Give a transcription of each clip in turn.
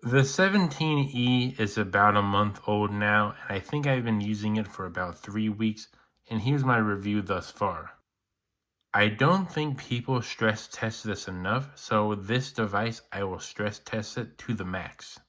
The 17E is about a month old now, and I think I've been using it for about 3 weeks, and here's my review thus far. I don't think people stress test this enough, so this device I will stress test it to the max.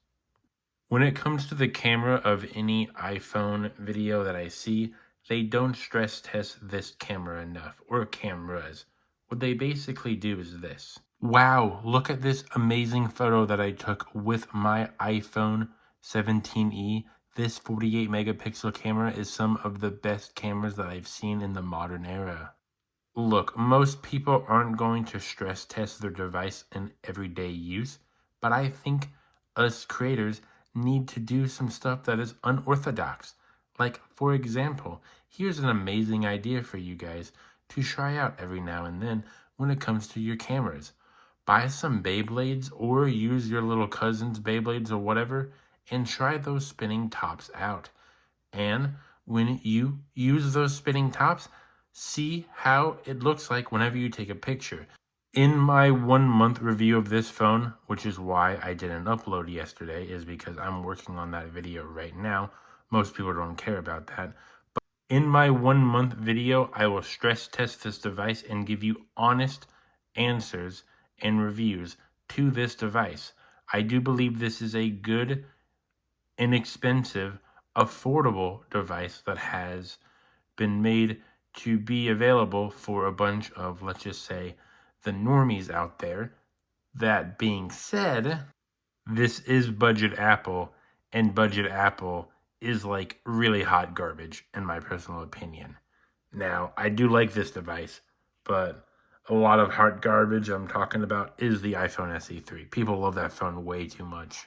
When it comes to the camera of any iPhone video that I see, they don't stress test this camera enough, or cameras. What they basically do is this. Wow, look at this amazing photo that I took with my iPhone 17E. This 48 megapixel camera is some of the best cameras that I've seen in the modern era. Look, most people aren't going to stress test their device in everyday use, but I think us creators need to do some stuff that is unorthodox. Like, for example, here's an amazing idea for you guys to try out every now and then when it comes to your cameras. Buy some Beyblades or use your little cousin's Beyblades or whatever and try those spinning tops out. And when you use those spinning tops, see how it looks like whenever you take a picture. In my 1 month review of this phone, which is why I didn't upload yesterday, is because I'm working on that video right now. Most people don't care about that. But in my 1 month video, I will stress test this device and give you honest answers and reviews to this device. I do believe this is a good, inexpensive, affordable device that has been made to be available for a bunch of, let's just say, the normies out there. That being said, this is budget Apple, and budget Apple is like really hot garbage, in my personal opinion. Now, I do like this device, but a lot of hot garbage I'm talking about is the iPhone SE3. People love that phone way too much.